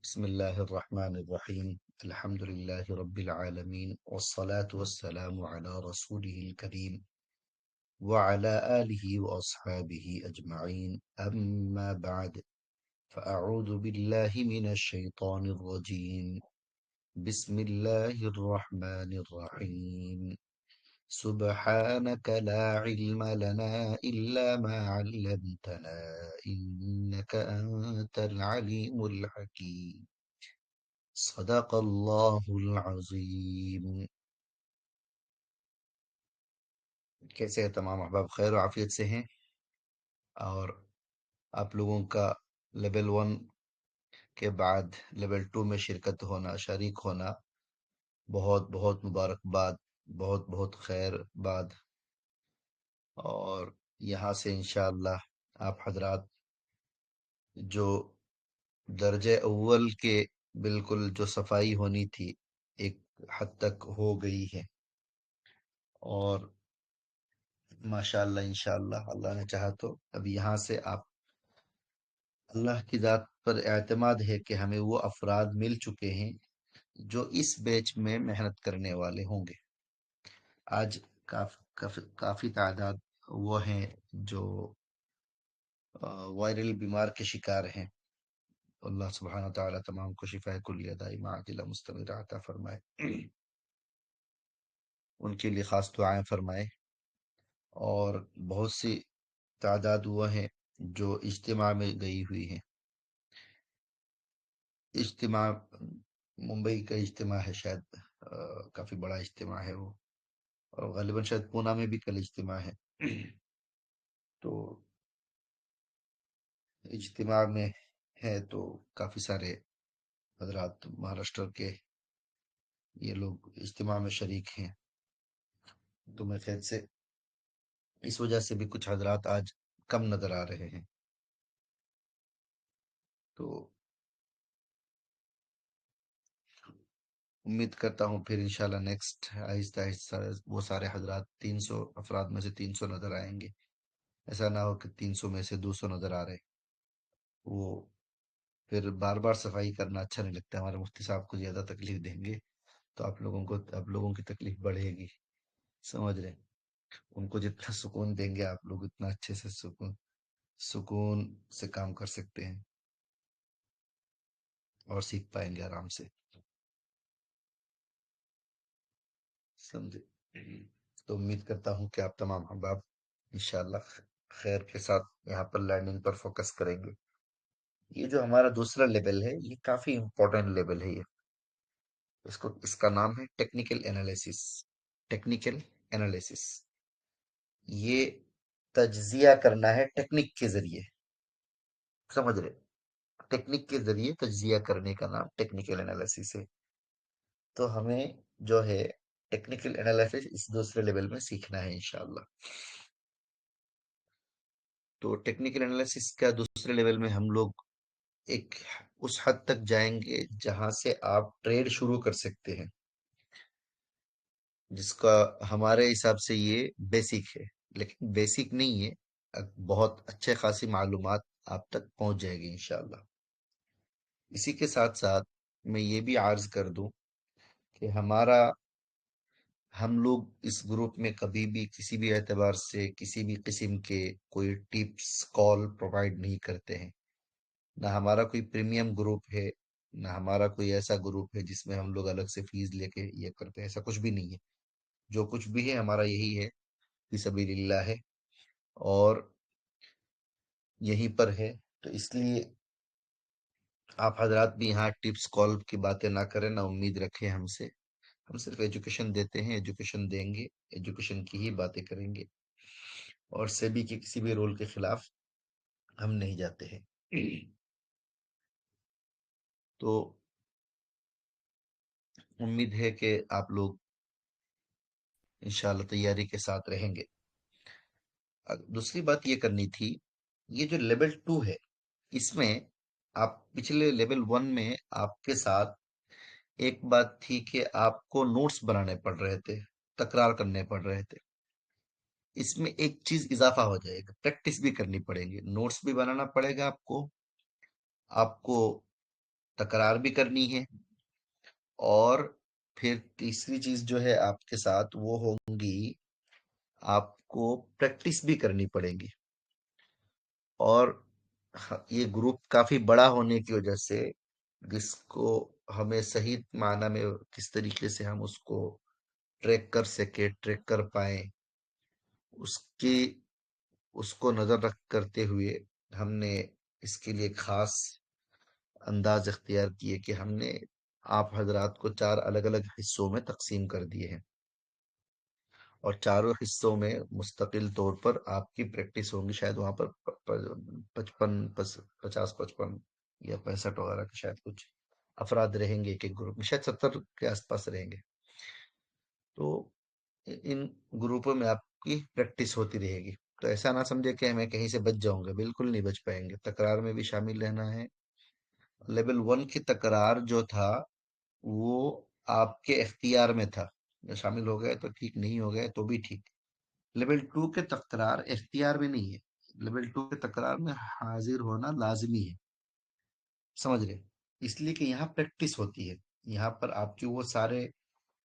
बिस्मिल्लाहिर्रहमानिर्रहीम अल्हम्दुलिल्लाहि रब्बिल आलमीन वस्सलातु वस्सलामु अला रसूलिहिल करीम व अला आलिहि व अस्हाबिहि अजमईन अम्मा बअद फ़अऊज़ु बिल्लाहि मिनश शैतानिर रजीम बिस्मिल्लाहिर्रहमानिर्रहीम सुब्हानक ला इल्म लना इल्ला मा अल्लमतना इन्नक अंतल अलीमुल हकीम सदक़ल्लाहुल अज़ीम। कैसे हैं तमाम अहबाब? खैर आफियत से हैं। और आप लोगों का लेवल 1 के बाद लेवल 2 में शिरकत होना, शरीक होना, बहुत बहुत मुबारकबाद, बहुत बहुत खैर बाद। और यहाँ से इंशाअल्लाह आप हजरात जो दर्जे अव्वल के बिल्कुल जो सफाई होनी थी एक हद तक हो गई है। और माशाअल्लाह इंशाअल्लाह अल्लाह ने चाहा तो अब यहाँ से आप अल्लाह की ज़ात पर एतमाद है कि हमें वो अफराद मिल चुके हैं जो इस बैच में मेहनत करने वाले होंगे। आज काफ़ी तादाद वो हैं जो वायरल बीमार के शिकार हैं। अल्लाह सुब्हानहू व तआला तमाम को शिफाए कुल्लिया दाइमा आजिला मुस्तमिरा अता फरमाए। उनके लिए खास दुआएं फरमाए। और बहुत सी तादाद वो हैं जो इज्तिमा में गई हुई हैं। इज्तिमा मुंबई का इज्तिमा है शायद, काफी बड़ा इज्तिमा है वो। और गालिबन शायद पूना में भी कल इज्तिमा है। तो इज्तिमा में है तो काफी सारे हजरात महाराष्ट्र के ये लोग इज्तिमा में शरीक हैं। तो मैं खैर से इस वजह से भी कुछ हजरात आज कम नजर आ रहे हैं। तो उम्मीद करता हूँ फिर इंशाल्लाह नेक्स्ट आहिस्ता आहिस्ता वो सारे हजरात 300 अफराद में से 300 नजर आएंगे। ऐसा ना हो कि 300 में से 200 नजर आ रहे। वो फिर बार बार सफाई करना अच्छा नहीं लगता। हमारे मुफ्ती साहब को ज्यादा तकलीफ देंगे तो आप लोगों की तकलीफ बढ़ेगी। समझ रहे? उनको जितना सुकून देंगे आप लोग उतना अच्छे से सुकून सुकून से काम कर सकते हैं और सीख पाएंगे आराम से। समझे? तो उम्मीद करता हूँ कि आप तमाम अहबाब इंशाल्लाह खैर के साथ यहाँ पर लर्निंग पर फोकस करेंगे। ये जो हमारा दूसरा लेवल है ये काफी इम्पोर्टेंट लेवल है। ये इसको इसका नाम है टेक्निकल एनालिसिस। टेक्निकल एनालिसिस ये तज्जिया करना है टेक्निक के जरिए। समझ रहे? टेक्निक के जरिए तज्जिया करने का नाम टेक्निकल एनालिसिस है। तो हमें जो है टेक्निकल एनालिसिस इस दूसरे लेवल में सीखना है इंशाल्लाह। तो टेक्निकल एनालिसिस का दूसरे लेवल में हम लोग एक उस हद तक जाएंगे जहां से आप ट्रेड शुरू कर सकते हैं, जिसका हमारे हिसाब से ये बेसिक है। लेकिन बेसिक नहीं है, बहुत अच्छे खासी मालूमात आप तक पहुंच जाएगी इंशाल्लाह। इसी के साथ साथ मैं ये भी अर्ज कर दूं कि हम लोग इस ग्रुप में कभी भी किसी भी एतबार से किसी भी किस्म के कोई टिप्स कॉल प्रोवाइड नहीं करते हैं। ना हमारा कोई प्रीमियम ग्रुप है, ना हमारा कोई ऐसा ग्रुप है जिसमें हम लोग अलग से फीस लेके ये करते हैं। ऐसा कुछ भी नहीं है। जो कुछ भी है हमारा यही है कि सबीलिल्लाह है और यहीं पर है। तो इसलिए आप हजरात भी यहाँ टिप्स कॉल की बातें ना करें, ना उम्मीद रखें हमसे। हम सिर्फ एजुकेशन देते हैं, एजुकेशन देंगे, एजुकेशन की ही बातें करेंगे। और सेबी के किसी भी रोल के खिलाफ हम नहीं जाते हैं। तो उम्मीद है कि आप लोग इंशाल्लाह तैयारी के साथ रहेंगे। दूसरी बात ये करनी थी, ये जो लेवल 2 है इसमें आप पिछले लेवल 1 में आपके साथ एक बात थी कि आपको नोट्स बनाने पड़ रहे थे, तकरार करने पड़ रहे थे। इसमें एक चीज इजाफा हो जाएगा, प्रैक्टिस भी करनी पड़ेगी, नोट्स भी बनाना पड़ेगा आपको। आपको तकरार भी करनी है, और फिर तीसरी चीज जो है आपके साथ वो होंगी, आपको प्रैक्टिस भी करनी पड़ेगी। और ये ग्रुप काफी बड़ा होने की वजह से, जिसको हमें सही मायना में किस तरीके से हम उसको ट्रैक कर सके, ट्रैक कर पाए, उसकी उसको नजर रख करते हुए हमने इसके लिए खास अंदाज इख्तियार किए कि हमने आप हजरात को 4 अलग-अलग हिस्सों में तक़सीम कर दिए हैं, और चारों हिस्सों में मुस्तकिल तौर पर आपकी प्रैक्टिस होगी। शायद वहाँ पर 50 55 या 65 वगैरह के शायद कुछ अफराद रहेंगे एक-एक ग्रुप में, शायद 70 के आसपास रहेंगे। तो इन ग्रुपों में आपकी प्रैक्टिस होती रहेगी। तो ऐसा ना समझे कि मैं कहीं से बच जाऊँगा, बिल्कुल नहीं बच पाएँगे। तकरार में भी शामिल रहना है। लेवल 1 की तकरार जो था, वो आपके इख्तियार में था। शामिल हो गए तो ठीक, नहीं हो गए तो भी ठीक। लेवल 2 के तकरार इख्तियार में नहीं है। लेवल 2 के तकरार में हाजिर होना लाज़मी है। समझ रहे? इसलिए कि यहाँ प्रैक्टिस होती है। यहाँ पर आपके वो सारे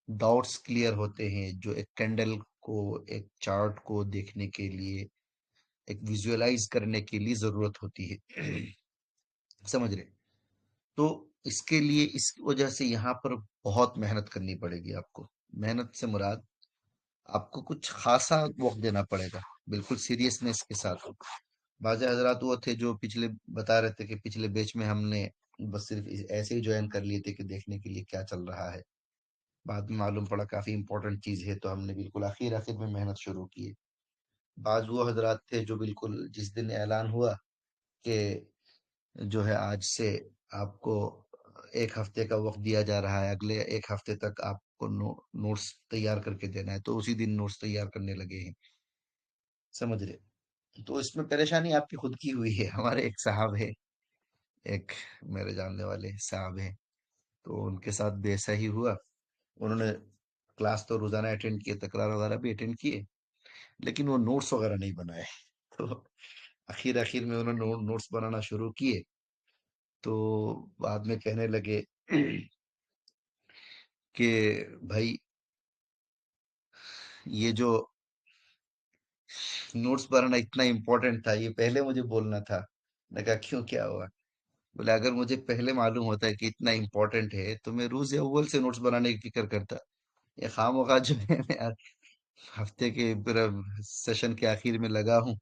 डाउट्स क्लियर होते हैं जो एक कैंडल को, एक चार्ट को देखने के लिए, एक विजुअलाइज करने के लिए ज़रूरत होती है। समझ रहे? तो इसके लिए, इस वजह से यहाँ पर बहुत मेहनत करनी पड़ेगी आपको। मेहनत से मुराद, आपको कुछ खासा वक्त देना पड़ेगा, बिल्कुल सीरियसनेस के साथ। बाज़ हज़रात वो थे जो पिछले बता रहे थे कि पिछले बैच में हमने बस सिर्फ ऐसे ही ज्वाइन कर लिए थे कि देखने के लिए क्या चल रहा है। बाद में मालूम पड़ा काफी इंपॉर्टेंट चीज है, तो हमने बिल्कुल आखिर आखिर में मेहनत शुरू की है। बाज वो हजरात थे जो बिल्कुल जिस दिन ऐलान हुआ कि जो है आज से आपको 1 हफ्ते का वक्त दिया जा रहा है, अगले 1 हफ्ते तक आपको नोट्स तैयार करके देना है, तो उसी दिन नोट्स तैयार करने लगे हैं। समझ रहे? तो इसमें परेशानी आपकी खुद की हुई है। हमारे एक साहब है, एक मेरे जानने वाले साहब हैं, तो उनके साथ भी ऐसा ही हुआ। उन्होंने क्लास तो रोजाना अटेंड किए, तकरार वगैरह भी अटेंड किए, लेकिन वो नोट्स वगैरह नहीं बनाए। तो आखिर आखिर में उन्होंने नोट्स बनाना शुरू किए, तो बाद में कहने लगे कि भाई, ये जो नोट्स बनाना इतना इम्पोर्टेंट था, ये पहले मुझे बोलना था। मैंने कहा क्यों, क्या हुआ? बोले अगर मुझे पहले मालूम होता है कि इतना इम्पोर्टेंट है तो मैं रोज अव्वल से नोट्स बनाने की फिक्र करता। ये खामखा जो है मैं हफ्ते के पूरा सेशन के आखिर में लगा हूँ,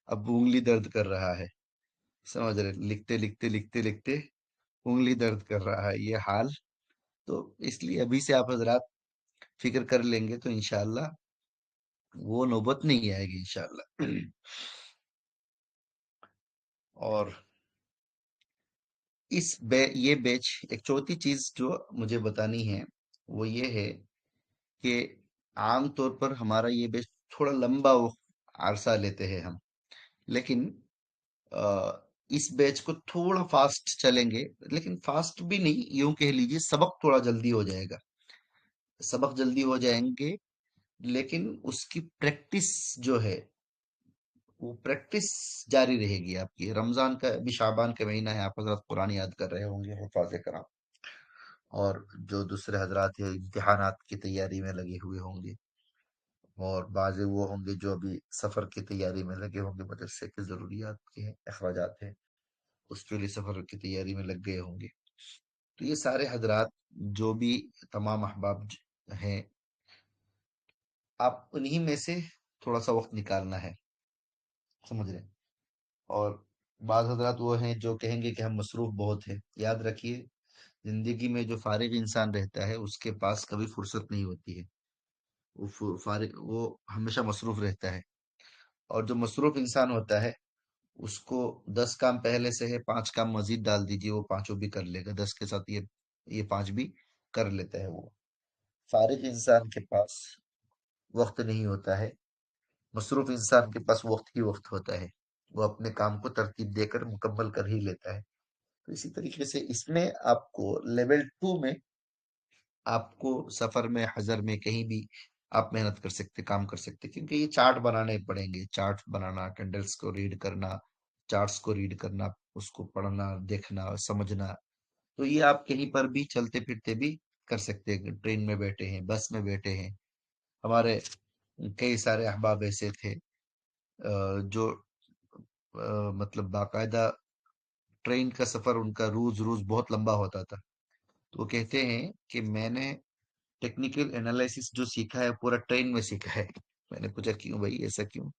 अब उंगली दर्द कर रहा है। समझ रहे? लिखते लिखते लिखते लिखते उंगली दर्द कर रहा है ये हाल। तो इसलिए अभी से आप हजरात फिक्र कर लेंगे तो इंशाल्लाह वो नौबत नहीं आएगी इंशाल्लाह। और ये बैच, एक चौथी चीज जो मुझे बतानी है वो ये है कि आम तौर पर हमारा ये बैच थोड़ा लंबा अरसा लेते हैं हम, लेकिन इस बैच को थोड़ा फास्ट चलेंगे, लेकिन फास्ट भी नहीं, यूं कह लीजिए सबक थोड़ा जल्दी हो जाएगा। सबक जल्दी हो जाएंगे, लेकिन उसकी प्रैक्टिस जो है, वो प्रैक्टिस जारी रहेगी आपकी। रमजान का भी, शाबान का महीना है, आप हजरत कुरान याद कर रहे होंगे, हुफाज़े कराम, और जो दूसरे हजरात है इम्तिहानात की तैयारी में लगे हुए होंगे, और बाज़ वो होंगे जो अभी सफर की तैयारी में लगे होंगे, मदरसे के जरूरियात के अखराजात हैं, उसके लिए सफर की तैयारी में लग गए होंगे। तो ये सारे हजरात, जो भी तमाम अहबाब हैं, आप उन्हीं में से थोड़ा सा वक्त निकालना है। समझ रहे हैं? और बाज़ हजरात वो हैं जो कहेंगे कि हम मसरूफ बहुत है। याद रखिए, जिंदगी में जो फारिग इंसान रहता है उसके पास कभी फुर्सत नहीं होती है। फारिग वो हमेशा मसरूफ रहता है। और जो मसरूफ इंसान होता है, उसको 10 काम पहले से है, 5 काम मजीद डाल दीजिए, वो पांचों भी कर लेगा। 10 के साथ ये 5 भी कर लेता है वो। फारिग इंसान के पास वक्त नहीं होता है, मसरूफ इंसान के पास वक्त ही वक्त होता है। वो अपने काम को तरतीब देकर मुकम्मल कर ही लेता है। तो इसी तरीके से इसमें आपको लेवल 2 में, आपको सफर में, हजर में, कहीं भी आप मेहनत कर सकते, काम कर सकते, क्योंकि ये चार्ट बनाने पड़ेंगे। चार्ट बनाना, कैंडल्स को रीड करना, चार्ट्स को रीड करना, उसको पढ़ना, देखना, समझना, तो ये आप कहीं पर भी चलते फिरते भी कर सकते हैं, ट्रेन में बैठे हैं, बस में बैठे हैं। हमारे कई सारे अहबाब ऐसे थे जो मतलब बाकायदा ट्रेन का सफर उनका रोज रोज बहुत लंबा होता था। तो वो कहते हैं कि मैंने टेक्निकल एनालिसिस जो सीखा है पूरा ट्रेन में सीखा है। मैंने पूछा क्यों भाई, ऐसा क्यों?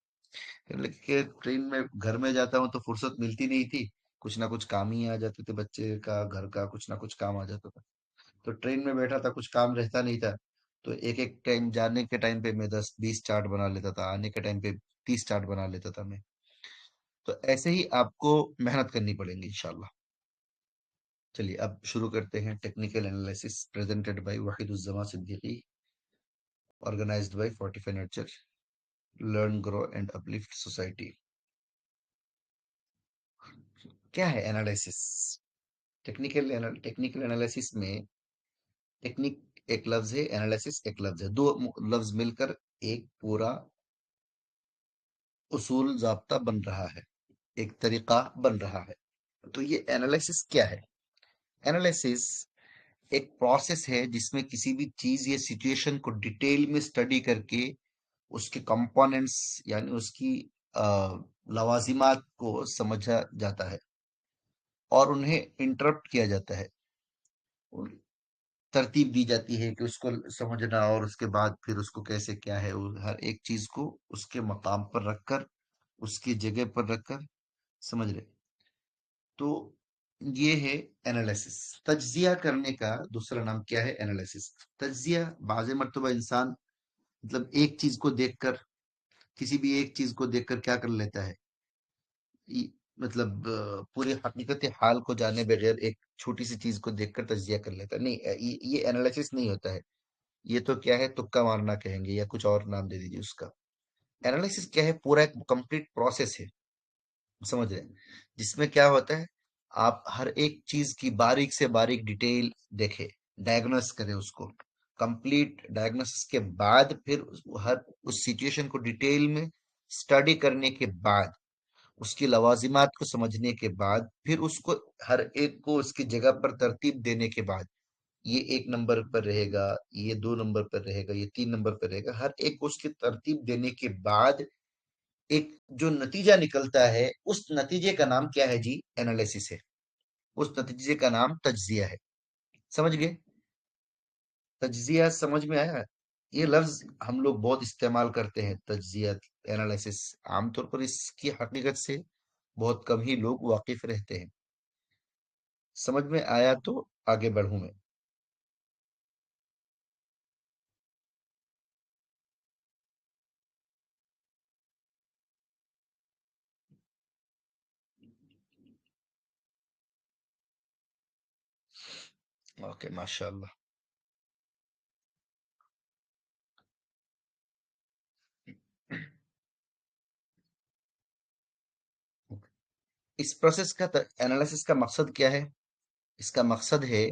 कहने लगे कि ट्रेन में घर में जाता हूँ तो फुर्सत मिलती नहीं थी, कुछ ना कुछ काम ही आ जाते थे, बच्चे का घर का कुछ ना कुछ काम आ जाता था। तो ट्रेन में बैठा था, कुछ काम रहता नहीं था। तो एक एक टाइम जाने के टाइम पे मैं 10-20 चार्ट बना लेता था, आने के टाइम पे 30 चार्ट बना लेता था मैं। तो ऐसे ही आपको मेहनत करनी पड़ेगी इंशाल्लाह। चलिए अब शुरू करते हैं। Technical analysis presented by Waheeduzzaman Siddiqui, organized by fortify nurture, learn grow and uplift society. क्या है एनालिसिस? टेक्निकल एनालिसिस में टेक्निक एक लफ्ज है, एनालिसिस एक लफ्ज है, दो लफ्ज मिलकर एक पूरा उसूल ज़ाब्ता बन रहा है, एक तरीका बन रहा है। तो ये एनालिसिस क्या है? एनालिसिस एक प्रोसेस है जिसमें किसी भी चीज या सिचुएशन को डिटेल में स्टडी करके उसके कंपोनेंट्स यानी उसकी लवाजिमात को समझा जाता है और उन्हें इंटरप्ट किया जाता है। उन- तरतीब दी जाती है कि उसको समझना और उसके बाद फिर उसको कैसे क्या है, हर एक चीज को उसके मकाम पर रखकर, उसकी जगह पर रखकर, समझ रहे? तो ये है एनालिसिस। तज्जिया करने का दूसरा नाम क्या है? एनालिसिस। तज्जिया बाज़ मर्तबा इंसान मतलब एक चीज को देखकर, किसी भी एक चीज को देखकर क्या कर लेता है, मतलब पूरी हकीकत हाल को जाने बगैर एक छोटी सी चीज को देखकर तज्जिया कर लेता है। नहीं, ये एनालिसिस नहीं होता है। ये तो क्या है, तुक्का मारना कहेंगे या कुछ और नाम दे दीजिए उसका। एनालिसिस क्या है? पूरा एक कंप्लीट प्रोसेस है, समझ रहे हैं? जिसमें क्या होता है, आप हर एक चीज की बारीक से बारीक डिटेल देखे, डायग्नोस करें उसको। कंप्लीट डायग्नोसिस के बाद फिर हर उस सिचुएशन को डिटेल में स्टडी करने के बाद, उसकी लवाजिमात को समझने के बाद, फिर उसको हर एक को उसकी जगह पर तरतीब देने के बाद, ये 1 नंबर पर रहेगा, ये 2 नंबर पर रहेगा, ये 3 नंबर पर रहेगा, हर एक को उसकी तरतीब देने के बाद एक जो नतीजा निकलता है, उस नतीजे का नाम क्या है जी? एनालिसिस है। उस नतीजे का नाम तज्जिया है। समझ गए? तज्जिया समझ में आया? ये लफ्ज हम लोग बहुत इस्तेमाल करते हैं, तज्जिया, एनालिसिस। आमतौर पर इसकी हकीकत से बहुत कम ही लोग वाकिफ रहते हैं। समझ में आया तो आगे बढ़ूं मैं। ओके, माशाल्लाह। इस प्रोसेस का एनालिसिस का मकसद क्या है? इसका मकसद है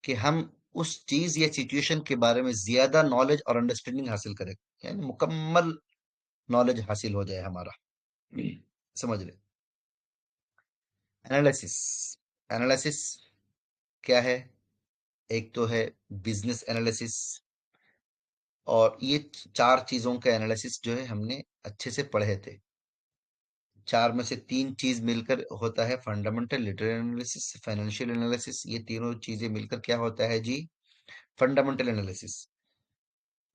कि हम उस चीज या सिचुएशन के बारे में ज्यादा नॉलेज और अंडरस्टैंडिंग हासिल करें, यानी मुकम्मल नॉलेज हासिल हो जाए हमारा। समझ रहे? एनालिसिस, एनालिसिस क्या है? एक तो है बिजनेस एनालिसिस, और ये चार चीजों का एनालिसिस जो है हमने अच्छे से पढ़े थे। चार में से तीन चीज मिलकर होता है fundamental, literary analysis, financial analysis. ये तीनों चीजें मिलकर क्या होता है जी? Fundamental analysis.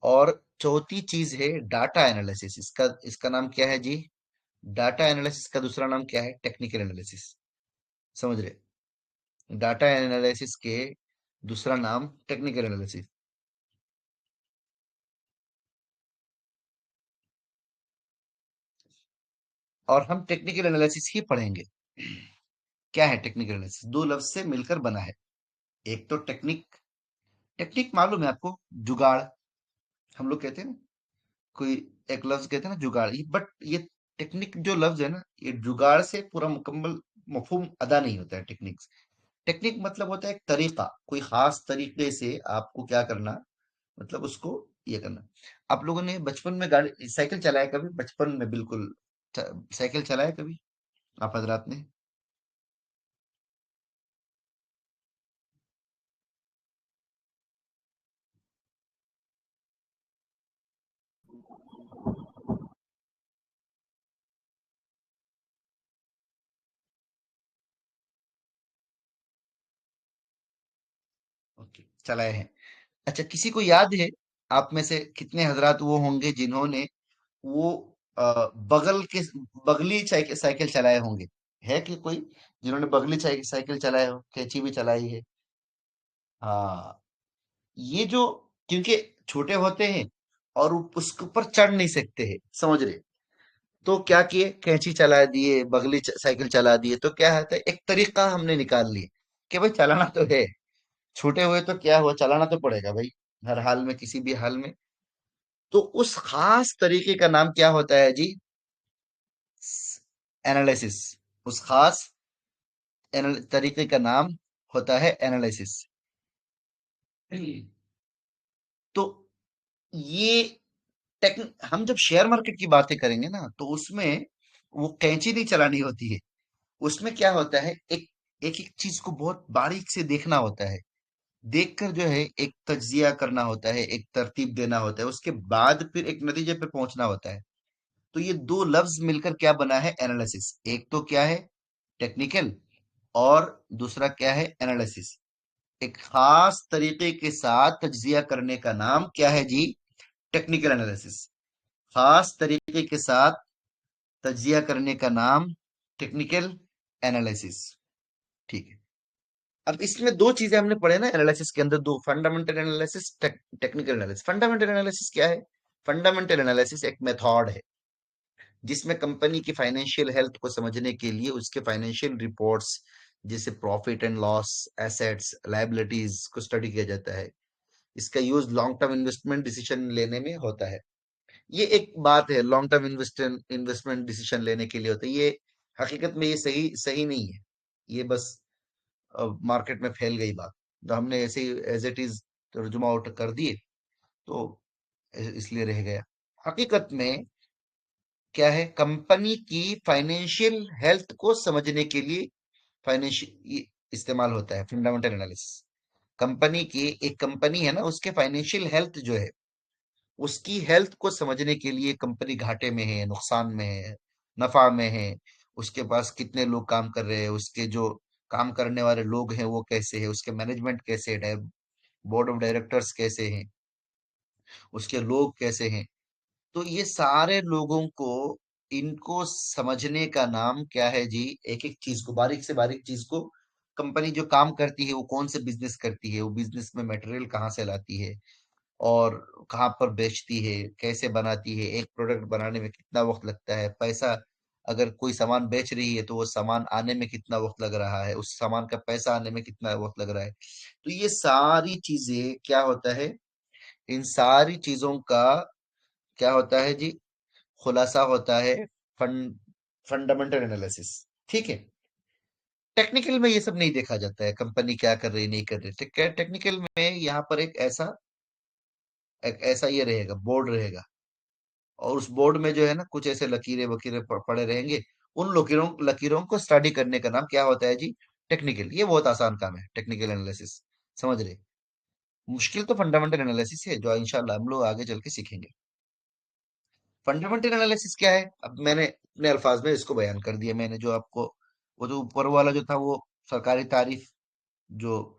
और चौथी चीज है डाटा एनालिसिस। इसका इसका नाम क्या है जी? डाटा एनालिसिस का दूसरा नाम क्या है? Technical analysis. समझ रहे? डाटा एनालिसिस के दूसरा नाम टेक्निकल एनालिसिस। और हम टेक्निकल एनालिसिस ही पढ़ेंगे। क्या है टेक्निकल एनालिसिस? दो लफ्ज से मिलकर बना है। एक तो टेक्निक, टेक्निक मालूम है आपको? जुगाड़, हम लोग कहते हैं ना, कोई एक लफ्ज कहते हैं ना जुगाड़, बट ये टेक्निक जो लफ्ज है ना, ये जुगाड़ से पूरा मुकम्मल मफहूम अदा नहीं होता है। टेक्निक, टेक्निक मतलब होता है एक तरीका, कोई खास तरीके से आपको क्या करना, मतलब उसको ये करना। आप लोगों ने बचपन में गाड़ी साइकिल चलाया कभी? बचपन में बिल्कुल साइकिल चलाया कभी आप हजरात ने? ओके, चलाए हैं। अच्छा, किसी को याद है आप में से कितने हजरात वो होंगे जिन्होंने वो बगल के बगली साइकिल साइकिल चलाए होंगे? है कि कोई जिन्होंने बगली साइकिल साइकिल चलाए हो, कैची भी चलाई है? हाँ, ये जो, क्योंकि छोटे होते हैं और उसके ऊपर चढ़ नहीं सकते हैं, समझ रहे? तो क्या किए, कैंची चला दिए, बगली साइकिल चला दिए, तो क्या होता है, एक तरीका हमने निकाल लिए कि भाई चलाना तो है, छूटे हुए तो क्या हुआ, चलाना तो पड़ेगा भाई, हर हाल में, किसी भी हाल में। तो उस खास तरीके का नाम क्या होता है जी? एनालिसिस। उस खास तरीके का नाम होता है एनालिसिस। तो ये टेक हम जब शेयर मार्केट की बातें करेंगे ना, तो उसमें वो कैंची नहीं चलानी होती है। उसमें क्या होता है, एक एक एक चीज को बहुत बारीक से देखना होता है। देखकर जो है एक तज्जिया करना होता है, एक तरतीब देना होता है, उसके बाद फिर एक नतीजे पे पहुंचना होता है। तो ये दो लफ्ज मिलकर क्या बना है, एनालिसिस। एक तो क्या है, टेक्निकल, और दूसरा क्या है, एनालिसिस। एक खास तरीके के साथ तज्जिया करने का नाम क्या है जी? Technical analysis. खास तरीके के साथ तज्जिया करने का नाम टेक्निकल एनालिसिस। ठीक है। अब इसमें दो चीजें हमने पढ़े ना एनालिसिस के अंदर, दो, fundamental analysis, technical analysis. Fundamental analysis क्या है? फंडामेंटल एनालिसिस एक मेथड है जिसमें कंपनी की फाइनेंशियल हेल्थ को समझने के लिए उसके फाइनेंशियल रिपोर्ट्स, जैसे profit and loss, assets, liabilities को स्टडी किया जाता है। इसका use long term investment decision लेने में होता है। ये एक बात है, लॉन्ग टर्म इन्वेस्टमेंट डिसीजन लेने के लिए होता है ये। हकीकत में ये सही सही नहीं है, ये बस मार्केट में फैल गई बात, तो हमने ऐसे ही एज इट इज तर्जुमा आउट कर दिए, तो इसलिए रह गया। हकीकत में क्या है, कंपनी की फाइनेंशियल हेल्थ को समझने के लिए फाइनेंशियल इस्तेमाल होता है फंडामेंटल एनालिसिस। कंपनी की, एक कंपनी है ना, उसके फाइनेंशियल हेल्थ जो है, उसकी हेल्थ को समझने के लिए, कंपनी घाटे में है, नुकसान में है, नफा में है, उसके पास कितने लोग काम कर रहे हैं, उसके जो काम करने वाले लोग हैं वो कैसे हैं, उसके मैनेजमेंट कैसे है, बोर्ड ऑफ डायरेक्टर्स कैसे हैं, उसके लोग कैसे हैं। तो ये सारे लोगों को, इनको समझने का नाम क्या है जी? एक एक चीज को, बारीक से बारीक चीज को, कंपनी जो काम करती है वो कौन से बिजनेस करती है, वो बिजनेस में मटेरियल कहाँ से लाती है, और कहाँ पर बेचती है, कैसे बनाती है, एक प्रोडक्ट बनाने में कितना वक्त लगता है, पैसा, अगर कोई सामान बेच रही है तो वो सामान आने में कितना वक्त लग रहा है, उस सामान का पैसा आने में कितना वक्त लग रहा है। तो ये सारी चीजें क्या होता है, इन सारी चीजों का क्या होता है जी? खुलासा होता है फंडामेंटल एनालिसिस। ठीक है। टेक्निकल में ये सब नहीं देखा जाता है, कंपनी क्या कर रही नहीं कर रही। टेक्निकल में यहाँ पर एक ऐसा ये रहेगा, बोर्ड रहेगा, और उस बोर्ड में जो है ना, कुछ ऐसे लकीरें वकीरें पड़े रहेंगे। उन लकीरों लकीरों को स्टडी करने का नाम क्या होता है जी? टेक्निकल। ये बहुत आसान काम है, टेक्निकल एनालिसिस। समझ रहे? मुश्किल तो फंडामेंटल एनालिसिस है, जो इंशाल्लाह हम लोग आगे चल के सीखेंगे। फंडामेंटल एनालिसिस क्या है, अब मैंने अपने अल्फाज में इसको बयान कर दिया। मैंने जो आपको, वो जो ऊपर वाला जो था, वो सरकारी तारीफ, जो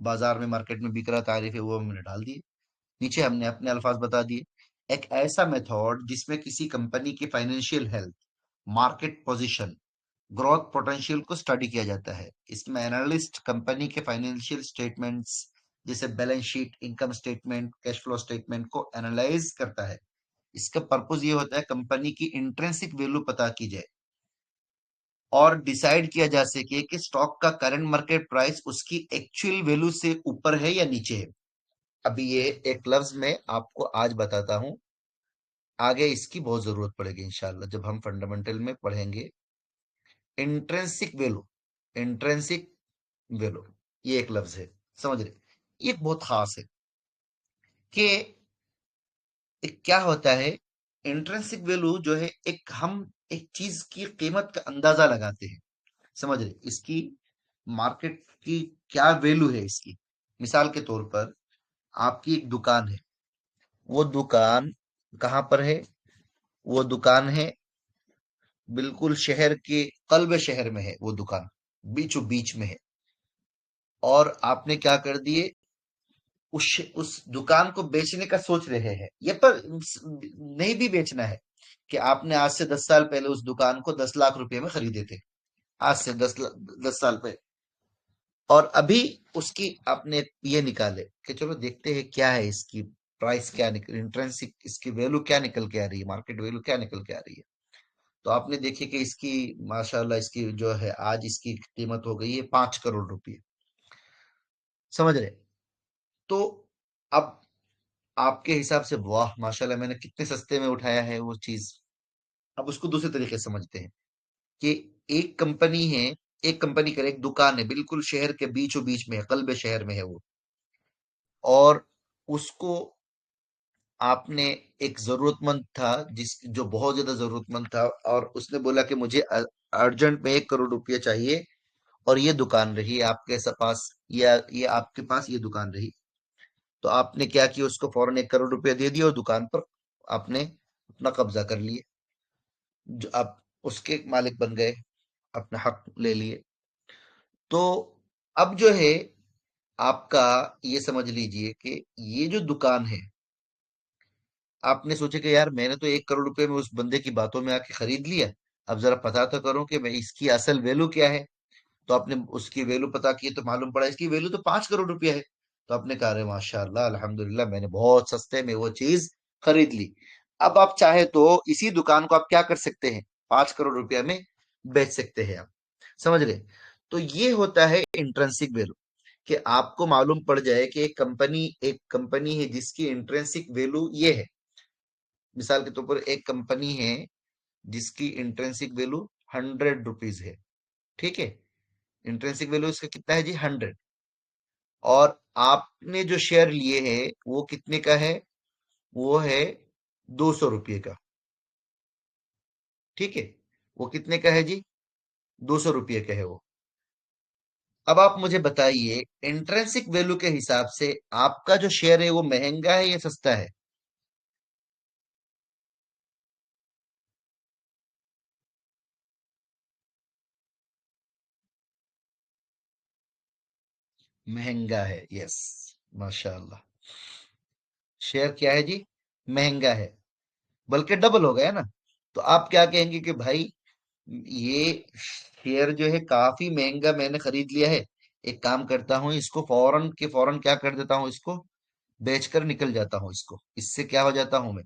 बाजार में मार्केट में बिक रहा तारीफ है, वो हमने डाल दी। नीचे हमने अपने अल्फाज बता दिए। एक ऐसा मेथड जिसमें किसी कंपनी की financial health, market position, growth potential को स्टडी किया जाता है। इसमें एनालिस्ट कंपनी के फाइनेंशियल स्टेटमेंट्स, जैसे balance sheet, income statement, cash flow statement को एनालाइज करता है। इसका पर्पस ये होता है, कंपनी की इंट्रिंसिक वैल्यू पता की जाए और डिसाइड किया जा सके कि स्टॉक का करंट मार्केट प्राइस उसकी एक्चुअल वैल्यू से ऊपर है या नीचे है। अभी ये एक लफ्ज में आपको आज बताता हूं, आगे इसकी बहुत जरूरत पड़ेगी इंशाल्लाह जब हम फंडामेंटल में पढ़ेंगे। इंट्रिंसिक वैल्यू, इंट्रिंसिक वैल्यू, ये एक लफ्ज है, समझ रहे? ये बहुत खास है कि क्या होता है। इंट्रिंसिक वैल्यू जो है, एक हम एक चीज की कीमत का अंदाजा लगाते हैं, समझ रहे? इसकी मार्केट की क्या वैल्यू है इसकी। मिसाल के तौर पर, आपकी एक दुकान है, वो दुकान कहाँ पर है? वो दुकान है बिल्कुल शहर के कल्ब शहर में है वो दुकान, बीचों बीच में है। और आपने क्या कर दिए, उस दुकान को बेचने का सोच रहे हैं ये, पर नहीं भी बेचना है, कि आपने आज से 10 साल पहले उस दुकान को 10 लाख रुपए में खरीदे थे। आज से 10 साल पहले। और अभी उसकी आपने ये निकाले कि चलो देखते हैं क्या है इसकी प्राइस, क्या निकल, इंट्रेंसिक इसकी वैल्यू क्या निकल के आ रही है, मार्केट वैल्यू क्या निकल के आ रही है। तो आपने देखी कि इसकी माशाल्लाह इसकी जो है आज इसकी कीमत हो गई है 5 करोड़ रुपए। समझ रहे? तो अब आपके हिसाब से वाह माशाल्लाह मैंने कितने सस्ते में उठाया है वो चीज। अब उसको दूसरे तरीके से समझते हैं कि एक कंपनी है, एक कंपनी करे, एक दुकान है बिल्कुल शहर के बीचों बीच में है, कल्बे शहर में है वो। और उसको आपने, एक जरूरतमंद था जिस जो बहुत ज्यादा जरूरतमंद था, और उसने बोला कि मुझे अर्जेंट में 1 करोड़ रुपया चाहिए, और ये दुकान रही आपके पास, या ये आपके पास ये दुकान रही। तो आपने क्या किया, उसको फौरन 1 करोड़ रुपया दे दिया और दुकान पर आपने अपना कब्जा कर लिए, जो आप उसके मालिक बन गए, अपना हक ले लिए। तो अब जो है आपका, ये समझ लीजिए कि ये जो दुकान है, आपने सोचा कि यार मैंने तो 1 करोड़ रुपए में उस बंदे की बातों में आके खरीद लिया, अब जरा पता तो करूं कि मैं इसकी असल वैल्यू क्या है। तो आपने उसकी वैल्यू पता की तो मालूम पड़ा इसकी वैल्यू तो 5 करोड़ रुपया है। तो आपने कहा अरे माशाल्लाह अल्हम्दुलिल्लाह मैंने बहुत सस्ते में वो चीज खरीद ली। अब आप चाहे तो इसी दुकान को आप क्या कर सकते हैं, 5 करोड़ रुपया में बेच सकते हैं आप। समझ रहे? तो ये होता है इंट्रिंसिक वैल्यू, कि आपको मालूम पड़ जाए कि एक कंपनी है जिसकी इंट्रिंसिक वैल्यू ये है। मिसाल के तौर पर एक कंपनी है जिसकी इंट्रिंसिक वैल्यू 100 रुपीज है। ठीक है? इंट्रिंसिक वैल्यू इसका कितना है जी, 100। और आपने जो शेयर लिए हैं वो कितने का है, वो है 200 रुपये का। ठीक है? वो कितने का है जी, 200 रुपये का है वो। अब आप मुझे बताइए इंट्रिंसिक वैल्यू के हिसाब से आपका जो शेयर है वो महंगा है या सस्ता है? महंगा है, यस। माशाल्लाह। शेयर क्या है जी, महंगा है, बल्कि डबल हो गया ना। तो आप क्या कहेंगे कि भाई ये शेयर जो है काफी महंगा मैंने खरीद लिया है, एक काम करता हूँ इसको फौरन के फौरन क्या कर देता हूँ, इसको बेचकर निकल जाता हूँ, इसको इससे क्या हो जाता हूँ मैं,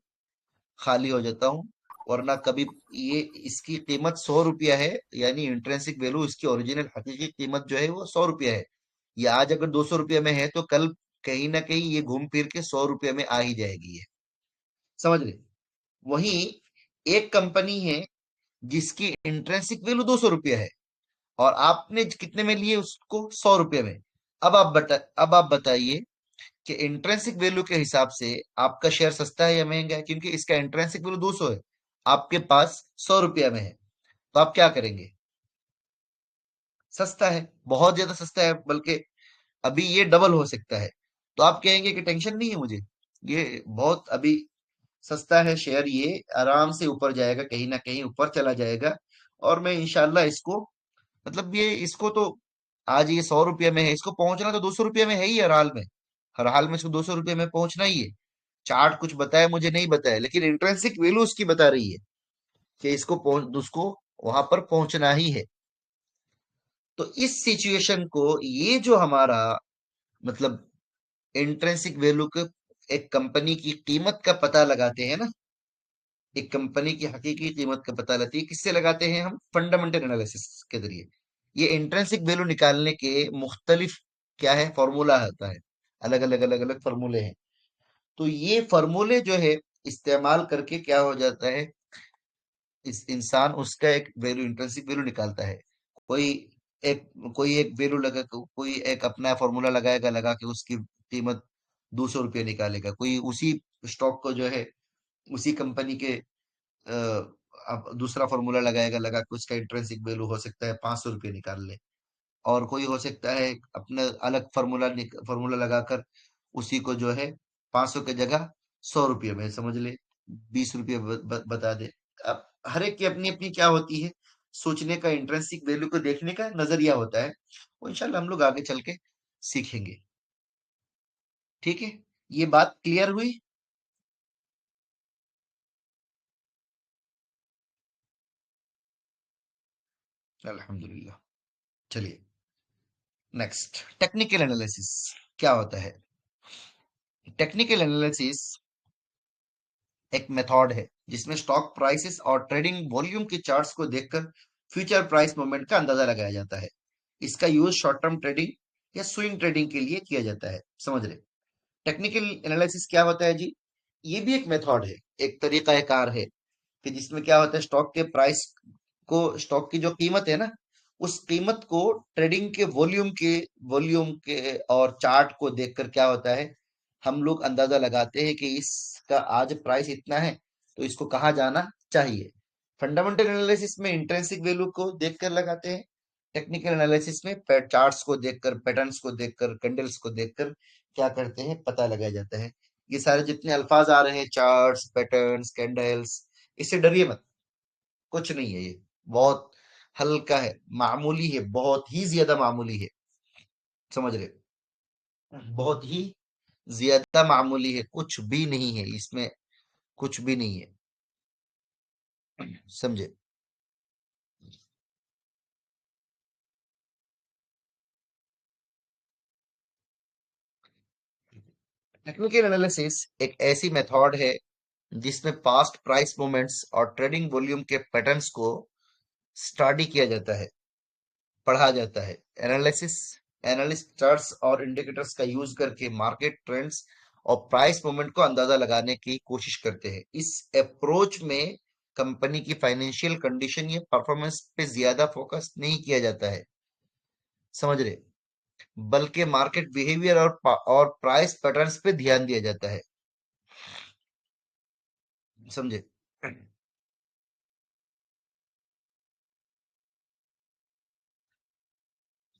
खाली हो जाता हूँ। वरना कभी, ये इसकी कीमत 100 रुपया है, यानी इंट्रेंसिक वैल्यू इसकी ओरिजिनल हकीकी कीमत जो है वो 100 रुपया है। ये आज अगर 200 रुपया में है तो कल कहीं ना कहीं ये घूम फिर के 100 रुपया में आ ही जाएगी ये। समझ रहे? वहीं एक कंपनी है जिसकी इंट्रेंसिक वैल्यू 200 रुपया है, और आपने कितने में लिए उसको, 100 रुपये में। अब आप बताइए कि इंट्रेंसिक वैल्यू के हिसाब से आपका शेयर सस्ता है या महंगा है, क्योंकि इसका इंट्रेंसिक वैल्यू 200 है, आपके पास 100 रुपया में है। तो आप क्या करेंगे? सस्ता है, बहुत ज्यादा सस्ता है, बल्कि अभी ये डबल हो सकता है। तो आप कहेंगे कि टेंशन नहीं है मुझे, ये बहुत अभी सस्ता है शेयर, ये आराम से ऊपर जाएगा, कहीं ना कहीं ऊपर चला जाएगा। और मैं इंशाल्लाह इसको, मतलब ये इसको तो, आज ये 100 रुपये में है, इसको पहुंचना तो 200 रुपये में है ही हर हाल में। हर हाल में इसको 200 रुपये में पहुंचना ही है। चार्ट कुछ बताया मुझे नहीं बताया, लेकिन इंट्रेंसिक वैल्यू उसकी बता रही है कि इसको पहुंच उसको वहां पर पहुंचना ही है। तो इस सिचुएशन को, ये जो हमारा मतलब इंट्रेंसिक वैल्यू के, एक कंपनी की कीमत का पता लगाते हैं ना, एक कंपनी की हकीकी कीमत का पता लगाती है, किससे लगाते हैं हम, फंडामेंटल एनालिसिस के जरिए। ये इंट्रेंसिक वैल्यू निकालने के मुख्तलिफ क्या है, फॉर्मूला होता है, अलग अलग फॉर्मूले हैं। तो ये फॉर्मूले जो है इस्तेमाल करके क्या हो जाता है, इस इंसान उसका एक वैल्यू, इंट्रिंसिक वैल्यू निकालता है। कोई एक कोई एक वैल्यू लगा, कोई एक अपना फॉर्मूला लगाएगा, लगा के उसकी कीमत 200 रुपये निकालेगा। कोई उसी स्टॉक को जो है, उसी कंपनी के अब दूसरा फॉर्मूला लगाएगा, लगा के उसका इंट्रिंसिक वैल्यू हो सकता है 500 रुपये निकाल ले। और कोई हो सकता है अपना अलग फॉर्मूला लगाकर उसी को जो है 500 की जगह 100 रुपये में समझ ले। 20 रुपये बता दे। अब हर एक की अपनी अपनी क्या होती है, सोचने का, इंट्रिंसिक वैल्यू को देखने का नजरिया होता है। वो इंशाल्लाह हम लोग आगे चल के सीखेंगे। ठीक है, ये बात क्लियर हुई। अल्हम्दुलिल्लाह। चलिए, नेक्स्ट, टेक्निकल एनालिसिस क्या होता है? टेक्निकल एनालिसिस एक मेथड है जिसमें स्टॉक प्राइसेस और ट्रेडिंग वॉल्यूम के चार्ट्स को देखकर फ्यूचर प्राइस मूवमेंट का अंदाजा लगाया जाता है। इसका यूज शॉर्ट टर्म ट्रेडिंग या स्विंग ट्रेडिंग के लिए किया जाता है। समझ रहे? टेक्निकल एनालिसिस क्या होता है जी? ये भी एक मेथड है, एक तरीका कार है कि जिसमें क्या होता है, स्टॉक के प्राइस को, स्टॉक की जो कीमत है ना, उस कीमत को ट्रेडिंग के वॉल्यूम के और चार्ट को देखकर क्या होता है, हम लोग अंदाजा लगाते हैं कि इसका आज प्राइस इतना है, तो इसको कहाँ जाना चाहिए। फंडामेंटल एनालिसिस में इंट्रिंसिक वैल्यू को देखकर लगाते हैं। टेक्निकल एनालिसिस में चार्ट्स को देखकर, पैटर्न्स को देखकर, कैंडल्स को देखकर क्या करते हैं, पता लगाया जाता है। ये सारे जितने अल्फाज आ रहे हैं, चार्ट्स, पैटर्न्स, कैंडल्स, इससे डरिए मत, कुछ नहीं है ये। बहुत हल्का है, मामूली है, बहुत ही ज्यादा मामूली है। समझ रहे? बहुत ही ज्यादा मामूली है, कुछ भी नहीं है इसमें, कुछ भी नहीं है। समझे? टेक्निकल एनालिसिस एक ऐसी मेथड है जिसमें पास्ट प्राइस मूवमेंट्स और ट्रेडिंग वॉल्यूम के पैटर्न्स को स्टडी किया जाता है, पढ़ा जाता है। एनालिसिस एनालिस्ट चार्ट्स और इंडिकेटर्स का यूज करके मार्केट ट्रेंड्स और प्राइस मूवमेंट को अंदाजा लगाने की कोशिश करते हैं। इस अप्रोच में कंपनी की फाइनेंशियल कंडीशन या परफॉर्मेंस पे ज्यादा फोकस नहीं किया जाता है, समझ रहे, बल्कि मार्केट बिहेवियर और प्राइस पैटर्न्स पे ध्यान दिया जाता है। समझे?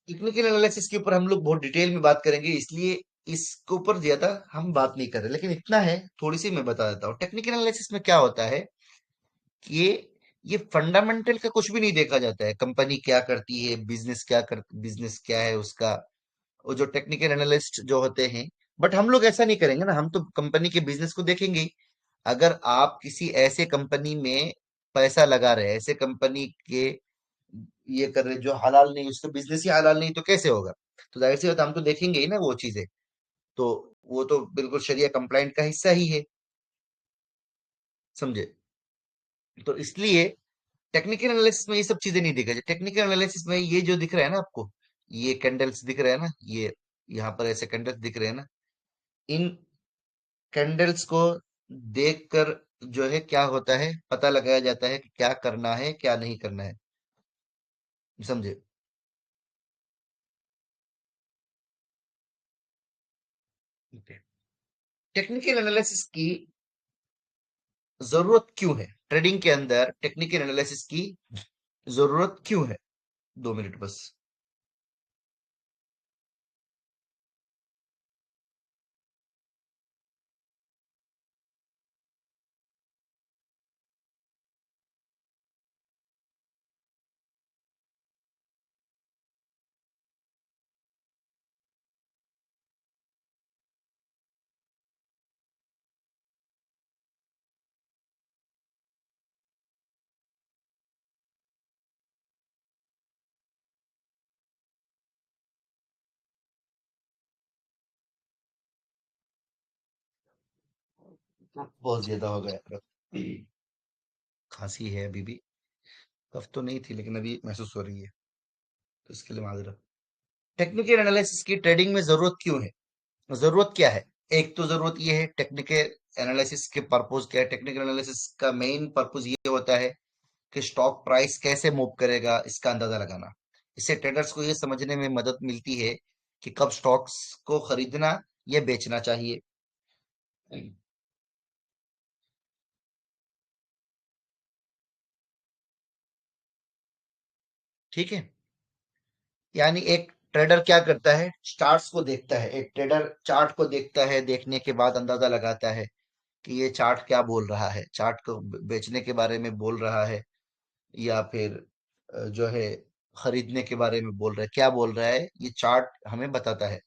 टेक्निकल एनालिसिस के ऊपर हम लोग बहुत डिटेल में बात करेंगे, इसलिए इसके ऊपर ज्यादा हम बात नहीं कर रहे, लेकिन इतना है, थोड़ी सी मैं बता देता हूँ। टेक्निकल एनालिसिस में क्या होता है कि ये फंडामेंटल का कुछ भी नहीं देखा जाता है, कंपनी क्या करती है, बिजनेस क्या है उसका। वो जो टेक्निकल एनालिस्ट जो होते हैं, बट हम लोग ऐसा नहीं करेंगे ना, हम तो कंपनी के बिजनेस को देखेंगे ही। अगर आप किसी ऐसे कंपनी में पैसा लगा रहे हैं, ऐसे कंपनी के ये कर रहे जो हलाल नहीं, उसका बिजनेस ही हलाल नहीं, तो कैसे होगा? तो जाहिर सी बात है, हम तो देखेंगे ही ना वो चीजें। तो वो तो बिल्कुल शरिया कंप्लाइंट का हिस्सा ही है। समझे? तो इसलिए टेक्निकल एनालिसिस में ये सब चीजें नहीं देखा जाए। टेक्निकल एनालिसिस में ये जो दिख रहा है ना आपको, ये कैंडल्स दिख रहा है ना, ये यहाँ पर ऐसे कैंडल्स दिख रहे हैं ना, इन कैंडल्स को देखकर जो है क्या होता है, पता लगाया जाता है कि क्या करना है, क्या नहीं करना है। समझे? टेक्निकल एनालिसिस की जरूरत क्यों है? ट्रेडिंग के अंदर टेक्निकल एनालिसिस की जरूरत क्यों है? 2 मिनट बस। बहुत ज्यादा हो गया, खांसी है अभी भी। कफ तो नहीं थी, लेकिन अभी महसूस हो रही है, तो इसके लिए माजरत। टेक्निकल एनालिसिस की ट्रेडिंग में जरूरत क्यों है? जरूरत क्या है? एक तो जरूरत ये है, टेक्निकल एनालिसिस के पर्पस क्या है? टेक्निकल एनालिसिस का मेन पर्पस ये होता है कि स्टॉक प्राइस कैसे मूव करेगा, इसका अंदाजा लगाना। इससे ट्रेडर्स को ये समझने में मदद मिलती है कि कब स्टॉक्स को खरीदना या बेचना चाहिए। ठीक है, यानी एक ट्रेडर क्या करता है, चार्ट्स को देखता है, एक ट्रेडर चार्ट को देखता है, देखने के बाद अंदाजा लगाता है कि ये चार्ट क्या बोल रहा है, चार्ट को बेचने के बारे में बोल रहा है या फिर जो है खरीदने के बारे में बोल रहा है, क्या बोल रहा है, ये चार्ट हमें बताता है।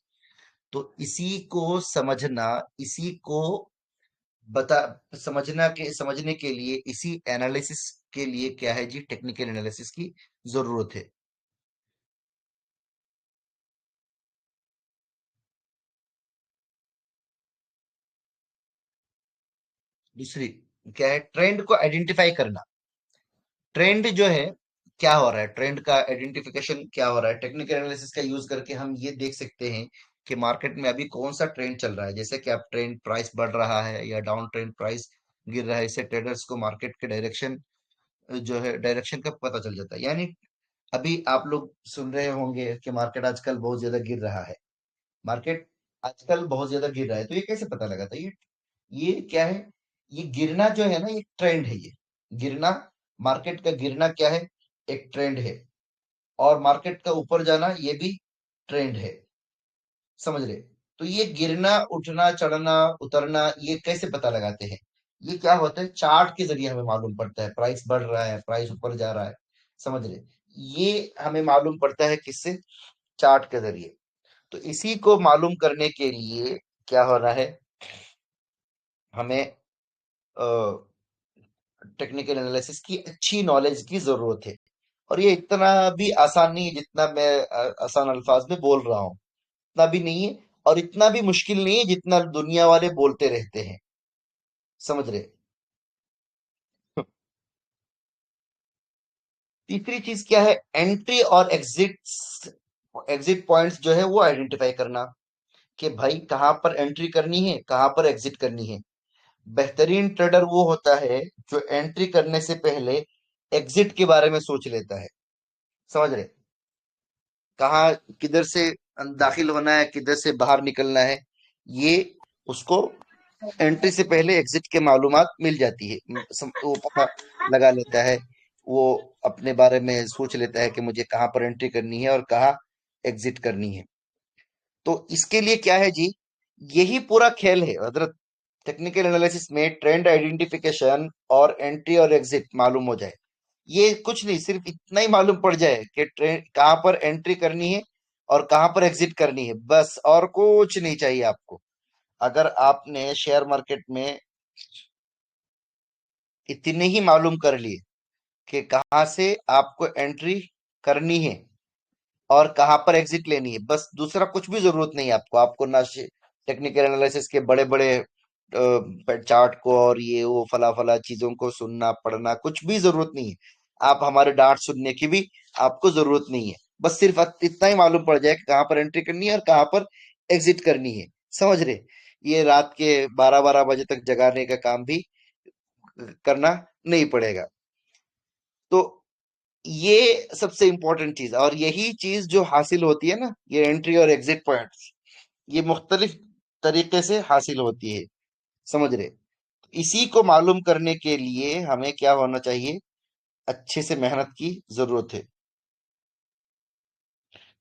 तो इसी को समझना, इसी को बता समझने के लिए, इसी एनालिसिस के लिए क्या है जी, टेक्निकल एनालिसिस की जरूरत है। दूसरी क्या है, ट्रेंड को आइडेंटिफाई करना। ट्रेंड जो है, क्या हो रहा है, ट्रेंड का आइडेंटिफिकेशन क्या हो रहा है, टेक्निकल एनालिसिस का यूज करके हम ये देख सकते हैं कि मार्केट में अभी कौन सा ट्रेंड चल रहा है। जैसे कि आप ट्रेंड प्राइस बढ़ रहा है या डाउन ट्रेंड प्राइस गिर रहा है, इससे ट्रेडर्स को मार्केट के डायरेक्शन जो है, डायरेक्शन का पता चल जाता है। यानी अभी आप लोग सुन रहे होंगे कि मार्केट आजकल बहुत ज्यादा गिर रहा है, मार्केट आजकल बहुत ज्यादा गिर रहा है, तो ये कैसे पता लगा था, ये क्या है, ये गिरना जो है ना, ये ट्रेंड है, ये गिरना, मार्केट का गिरना क्या है, एक ट्रेंड है। और मार्केट का ऊपर जाना, ये भी ट्रेंड है, समझ रहे। तो ये गिरना, उठना, चढ़ना, उतरना, ये कैसे पता लगाते हैं, ये क्या होता है, चार्ट के जरिए हमें मालूम पड़ता है। प्राइस बढ़ रहा है, प्राइस ऊपर जा रहा है, समझ रहे, ये हमें मालूम पड़ता है किससे, चार्ट के जरिए। तो इसी को मालूम करने के लिए क्या हो रहा है, हमें टेक्निकल एनालिसिस की अच्छी नॉलेज की जरूरत है। और ये इतना भी आसान नहीं है जितना मैं आसान अल्फाज में बोल रहा हूँ, इतना भी नहीं है। और इतना भी मुश्किल नहीं है जितना दुनिया वाले बोलते रहते हैं, समझ रहे। तीसरी चीज क्या है, एंट्री और एग्जिट पॉइंट्स जो है वो आइडेंटिफाई करना, कि भाई कहाँ पर एंट्री करनी है, कहाँ पर एग्जिट करनी है। बेहतरीन ट्रेडर वो होता है जो एंट्री करने से पहले एग्जिट के बारे में सोच लेता है, समझ रहे, कहाँ, किधर से दाखिल होना है, किधर से बाहर निकलना है, ये उसको एंट्री से पहले एग्जिट के मालूमात मिल जाती है। वो पता लगा लेता है, वो अपने बारे में सोच लेता है कि मुझे कहाँ पर एंट्री करनी है और कहाँ एग्जिट करनी है। तो इसके लिए क्या है जी, यही पूरा खेल है हजरत। टेक्निकल एनालिसिस में ट्रेंड आइडेंटिफिकेशन और एंट्री और एग्जिट मालूम हो जाए, ये कुछ नहीं, सिर्फ इतना ही मालूम पड़ जाए कि ट्रेंड कहाँ पर एंट्री करनी है और कहाँ पर एग्जिट करनी है, बस और कुछ नहीं चाहिए आपको। अगर आपने शेयर मार्केट में इतने ही मालूम कर लिए कि कहाँ से आपको एंट्री करनी है और कहाँ पर एग्जिट लेनी है, बस दूसरा कुछ भी जरूरत नहीं है आपको। आपको ना टेक्निकल एनालिसिस के बड़े बड़े चार्ट को और ये वो फला फला चीजों को सुनना पढ़ना कुछ भी जरूरत नहीं है। आप हमारे डांट सुनने की भी आपको जरूरत नहीं है। बस सिर्फ इतना ही मालूम पड़ जाए कि कहाँ पर एंट्री करनी है और कहाँ पर एग्जिट करनी है, समझ रहे। ये रात के 12-12 बजे तक जगाने का काम भी करना नहीं पड़ेगा। तो ये सबसे इंपॉर्टेंट चीज, और यही चीज जो हासिल होती है ना, ये एंट्री और एग्जिट पॉइंट्स, ये मुख्तलिफ तरीके से हासिल होती है, समझ रहे। इसी को मालूम करने के लिए हमें क्या होना चाहिए, अच्छे से मेहनत की जरूरत है।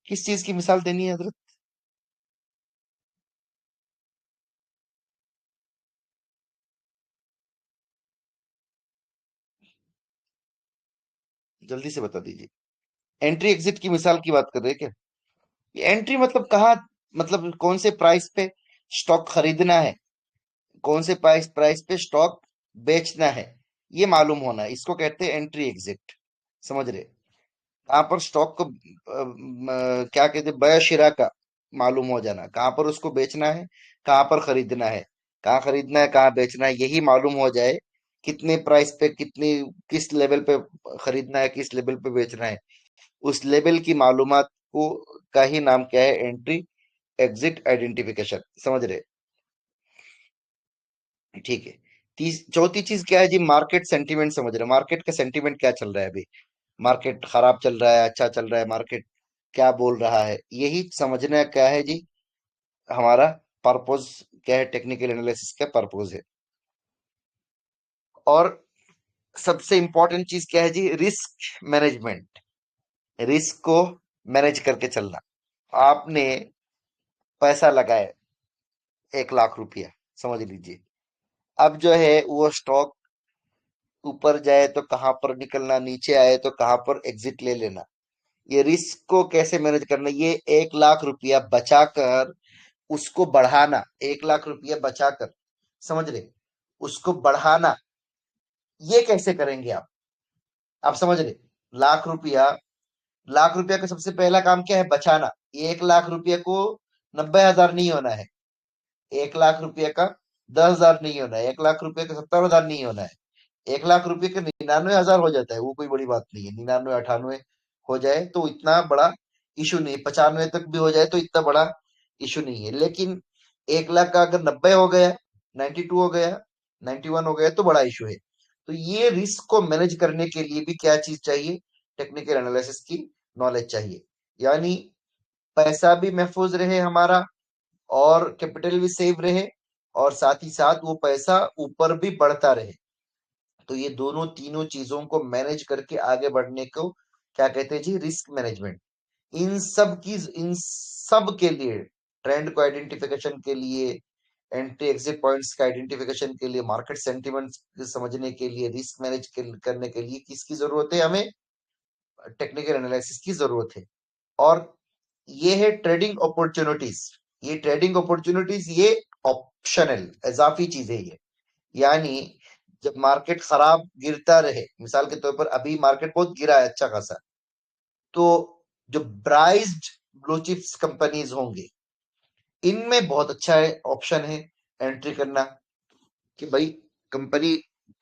किस चीज की मिसाल देनी है हजरत? जल्दी से बता दीजिए। एंट्री एग्जिट की मिसाल की बात कर रहे हैं क्या? एंट्री मतलब कहाँ, मतलब कौन से प्राइस पे स्टॉक खरीदना है, कौन से प्राइस प्राइस पे स्टॉक बेचना है, ये मालूम होना, इसको कहते हैं एंट्री एग्जिट, समझ रहे। कहाँ पर स्टॉक को क्या कहते हैं, बया शिरा का मालूम हो जाना, कहाँ पर उसको बेचना है, कहाँ पर खरीदना है, कहाँ खरीदना है, कहाँ बेचना है, यही मालूम हो जाए, कितने प्राइस पे, कितनी, किस लेवल पे खरीदना है, किस लेवल पे बेचना है, उस लेवल की मालूमात को का ही नाम क्या है, एंट्री एग्जिट आइडेंटिफिकेशन, समझ रहे। ठीक है। चौथी चीज क्या है जी, मार्केट सेंटीमेंट, समझ रहे, मार्केट का सेंटीमेंट क्या चल रहा है अभी, मार्केट खराब चल रहा है, अच्छा चल रहा है, मार्केट क्या बोल रहा है, यही समझना क्या है जी, हमारा पर्पस क्या है, टेक्निकल एनालिसिस का पर्पस है। और सबसे इंपॉर्टेंट चीज क्या है जी, रिस्क मैनेजमेंट, रिस्क को मैनेज करके चलना। आपने पैसा लगाए 1 लाख रुपया, समझ लीजिए, अब जो है वो स्टॉक ऊपर जाए तो कहाँ पर निकलना, नीचे आए तो कहाँ पर एग्जिट ले लेना, ये रिस्क को कैसे मैनेज करना, ये 1 लाख रुपया बचाकर उसको बढ़ाना, 1 लाख रुपया बचाकर, समझ रहे, उसको बढ़ाना, ये कैसे करेंगे आप समझ रहे। लाख रुपया, लाख रुपया का सबसे पहला काम क्या है, बचाना। 1 लाख रुपया को 90,000 नहीं होना है, 1 लाख रुपया का 10,000 नहीं होना है, 1 लाख रुपया का 70,000 नहीं होना है, 1 लाख रुपए के 99,000 हो जाता है, वो कोई बड़ी बात नहीं है, 99 98 हो जाए तो इतना बड़ा इशू नहीं, 95 तक भी हो जाए तो इतना बड़ा इशू नहीं है। लेकिन 1 लाख का अगर 90 हो गया, 92 हो गया, 91 हो गया तो बड़ा इशू है। तो ये रिस्क को मैनेज करने के लिए भी क्या चीज चाहिए, टेक्निकल एनालिसिस की नॉलेज चाहिए। यानी पैसा भी महफूज रहे हमारा, और कैपिटल भी सेव रहे, और साथ ही साथ वो पैसा ऊपर भी बढ़ता रहे। तो ये दोनों तीनों चीजों को मैनेज करके आगे बढ़ने को क्या कहते हैं जी, रिस्क मैनेजमेंट। इन सब के लिए, ट्रेंड को आइडेंटिफिकेशन के लिए, एंट्री एग्जिट पॉइंट्स का आइडेंटिफिकेशन के लिए, मार्केट सेंटिमेंट्स समझने के लिए, रिस्क मैनेज करने के लिए किसकी जरूरत है हमें, टेक्निकल एनालिसिस की जरूरत है। और ये है ट्रेडिंग अपॉर्चुनिटीज, ये ट्रेडिंग अपॉर्चुनिटीज ये ऑप्शनल इजाफी चीज है ये। यानी जब मार्केट खराब गिरता रहे, मिसाल के तौर पर अभी मार्केट बहुत गिरा है अच्छा खासा, तो जो प्राइज्ड ब्लू चिप्स कंपनीज होंगे, इनमें बहुत अच्छा है, ऑप्शन है एंट्री करना, कि भाई कंपनी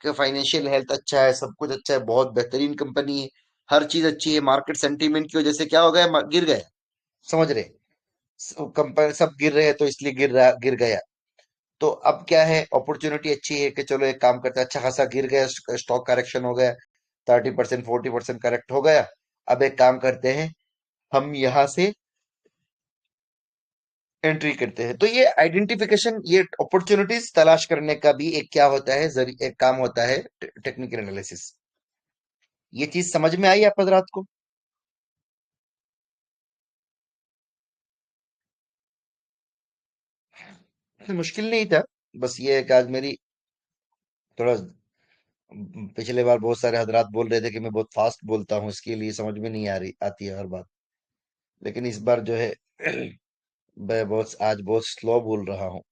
का फाइनेंशियल हेल्थ अच्छा है, सब कुछ अच्छा है, बहुत बेहतरीन कंपनी है, हर चीज अच्छी है, मार्केट सेंटीमेंट की वजह से क्या हो गया, गिर गया, समझ रहे, कंपनी सब गिर रहे हैं तो इसलिए गिर गया। तो अब क्या है, अपॉर्चुनिटी अच्छी है कि चलो एक काम करते हैं, अच्छा खासा गिर गया, स्टॉक करेक्शन हो गया, 30% 40% करेक्ट हो गया, अब एक काम करते हैं, हम यहाँ से एंट्री करते हैं। तो ये आइडेंटिफिकेशन, ये अपॉर्चुनिटीज तलाश करने का भी एक क्या होता है, एक काम होता है, टेक्निकल एनालिसिस। ये चीज समझ में आई आप हजरात को। मुश्किल नहीं था, बस ये है कि आज मेरी थोड़ा, पिछले बार बहुत सारे हजरात बोल रहे थे कि मैं बहुत फास्ट बोलता हूँ, इसके लिए समझ में नहीं आ रही आती है हर बात, लेकिन इस बार जो है मैं बहुत आज बहुत स्लो बोल रहा हूँ।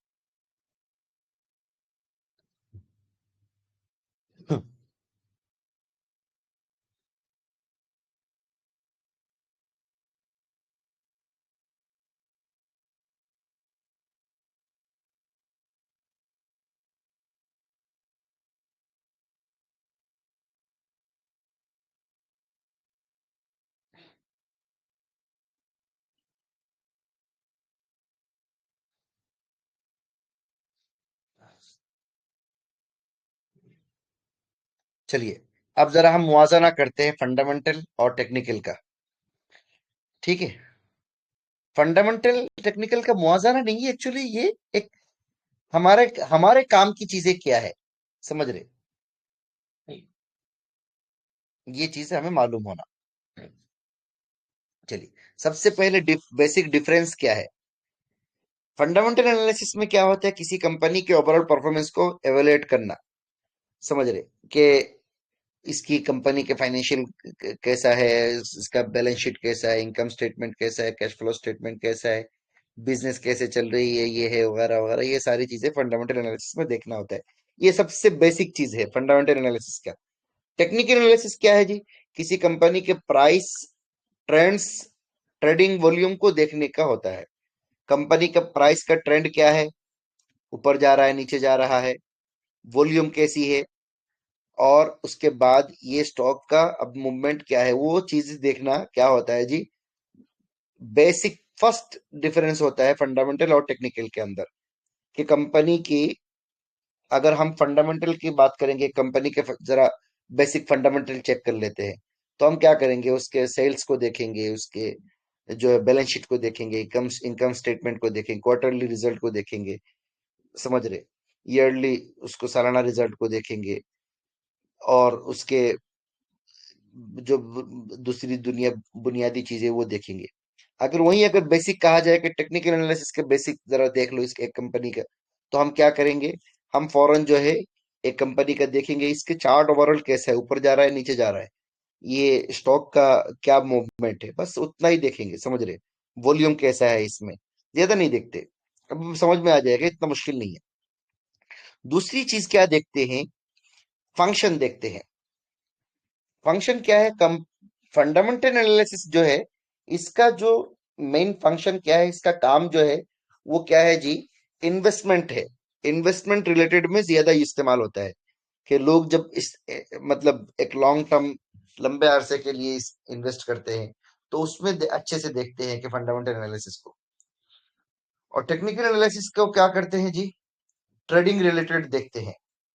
चलिए, अब जरा हम मुआवजा करते हैं फंडामेंटल और टेक्निकल का। ठीक है, फंडामेंटल टेक्निकल का मुआवजा नहीं है एक्चुअली, ये एक हमारे हमारे काम की चीजें क्या है, समझ रहे, ये चीज हमें मालूम होना। चलिए, सबसे पहले बेसिक डिफरेंस क्या है। फंडामेंटल एनालिसिस में क्या होता है, किसी कंपनी के ओवरऑल परफॉर्मेंस को एवेलुएट करना, समझ रहे, कि इसकी कंपनी के फाइनेंशियल कैसा है, इसका बैलेंस शीट कैसा है, इनकम स्टेटमेंट कैसा है, कैश फ्लो स्टेटमेंट कैसा है, बिजनेस कैसे चल रही है, ये है वगैरह वगैरह, ये सारी चीजें फंडामेंटल एनालिसिस में देखना होता है। ये सबसे बेसिक चीज है फंडामेंटल एनालिसिस का। टेक्निकल एनालिसिस क्या है जी, किसी कंपनी के प्राइस, ट्रेंड्स, ट्रेडिंग वॉल्यूम को देखने का होता है। कंपनी का प्राइस का ट्रेंड क्या है, ऊपर जा रहा है, नीचे जा रहा है, वॉल्यूम कैसी है, और उसके बाद ये स्टॉक का अब मूवमेंट क्या है, वो चीज देखना क्या होता है जी। बेसिक फर्स्ट डिफरेंस होता है फंडामेंटल और टेक्निकल के अंदर, कि कंपनी की, अगर हम फंडामेंटल की बात करेंगे, कंपनी के जरा बेसिक फंडामेंटल चेक कर लेते हैं, तो हम क्या करेंगे, उसके सेल्स को देखेंगे, उसके जो है बैलेंस शीट को देखेंगे, इनकम इनकम स्टेटमेंट को देखेंगे, क्वार्टरली रिजल्ट को देखेंगे, समझ रहे, ईयरली उसको सालाना रिजल्ट को देखेंगे, और उसके जो दूसरी दुनिया बुनियादी चीजें वो देखेंगे। अगर बेसिक कहा जाए कि टेक्निकल एनालिसिस के बेसिक जरा देख लो इस एक कंपनी का, तो हम क्या करेंगे, हम फौरन जो है एक कंपनी का देखेंगे, इसके चार्ट ओवरऑल कैसा है, ऊपर जा रहा है नीचे जा रहा है, ये स्टॉक का क्या मूवमेंट है, बस उतना ही देखेंगे, समझ रहे। वॉल्यूम कैसा है इसमें, ज्यादा नहीं देखते। अब समझ में आ जाएगा, इतना मुश्किल नहीं है। दूसरी चीज क्या देखते हैं, फंक्शन देखते हैं। फंक्शन क्या है, कम फंडामेंटल एनालिसिस जो है, इसका जो मेन फंक्शन क्या है, इसका काम जो है वो क्या है जी, इन्वेस्टमेंट है। इन्वेस्टमेंट रिलेटेड में ज्यादा इस्तेमाल होता है कि लोग जब मतलब एक लॉन्ग टर्म, लंबे अरसे के लिए इन्वेस्ट करते हैं, तो उसमें अच्छे से देखते हैं कि फंडामेंटल एनालिसिस को। और टेक्निकल एनालिसिस को क्या करते हैं जी, ट्रेडिंग रिलेटेड देखते हैं।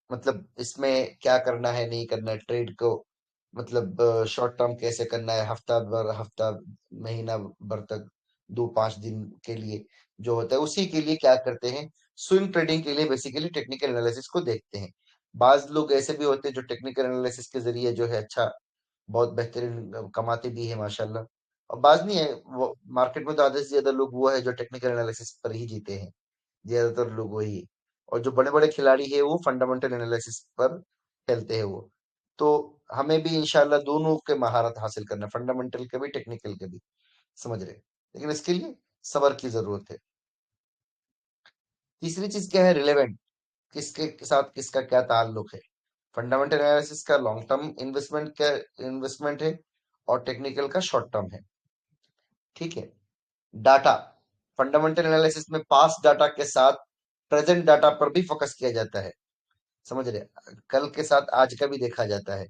मतलब इसमें क्या करना है नहीं करना है ट्रेड को, मतलब शॉर्ट टर्म कैसे करना है, हफ्ता भर, हफ्ता, महीना भर तक, 2-5 दिन के लिए जो होता है, उसी के लिए क्या करते हैं, स्विंग ट्रेडिंग के लिए बेसिकली टेक्निकल एनालिसिस को देखते हैं। बाज लोग ऐसे भी होते हैं जो टेक्निकल एनालिसिस के जरिए जो है अच्छा, बहुत बेहतरीन कमाते भी है माशाल्लाह। और बाज नहीं है वो, मार्केट में तो आधे से ज्यादा लोग वो है जो टेक्निकल एनालिसिस पर ही जीते हैं, ज्यादातर लोग वही। और जो बड़े बड़े खिलाड़ी है वो फंडामेंटल एनालिसिस पर खेलते हैं वो। तो हमें भी इंशाल्लाह दोनों के महारत हासिल करना, फंडामेंटल के भी टेक्निकल के भी, समझ रहे। लेकिन इसके लिए सब्र की जरूरत है। तीसरी चीज क्या है, रिलेवेंट, किसके साथ किसका क्या ताल्लुक है। फंडामेंटल एनालिसिस का लॉन्ग टर्म इन्वेस्टमेंट है, और टेक्निकल का शॉर्ट टर्म है। ठीक है। डाटा, फंडामेंटल एनालिसिस में पास्ट डाटा के साथ प्रेजेंट डाटा पर भी फोकस किया जाता है, समझ रहे। कल के साथ आज का भी देखा जाता है,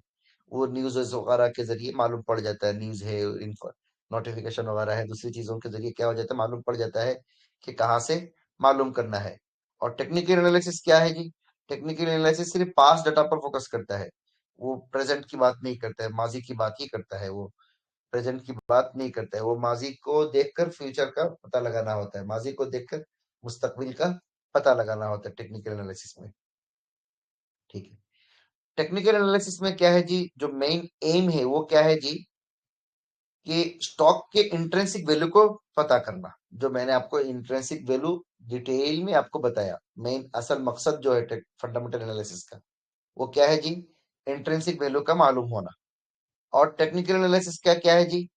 वो न्यूज वगैरह के जरिए मालूम पड़ जाता है, न्यूज है, इन्फो, नोटिफिकेशन वगैरह है, दूसरी चीजों के जरिए क्या हो जाता है, मालूम पड़ जाता है कि कहाँ से मालूम करना है। और टेक्निकल एनालिसिस क्या है जी, टेक्निकल एनालिसिस सिर्फ पास्ट डाटा पर फोकस करता है, वो प्रेजेंट की बात नहीं करता है, माजी की बात ही करता है वो, प्रेजेंट की बात नहीं करता है वो। माजी को देखकर फ्यूचर का पता लगाना होता है, माजी को देखकर मुस्तकबिल का पता लगाना होता है टेक्निकल एनालिसिस में। ठीक है। टेक्निकल एनालिसिस में क्या है जी, जो मेन एम है वो क्या है जी, कि स्टॉक के इंट्रिंसिक वैल्यू को पता करना। जो मैंने आपको इंट्रिंसिक वैल्यू डिटेल में आपको बताया, मेन असल मकसद जो है फंडामेंटल एनालिसिस का, वो क्या है जी, इंट्रिंसिक वैल्यू का मालूम होना। और टेक्निकल एनालिसिस क्या क्या है जी,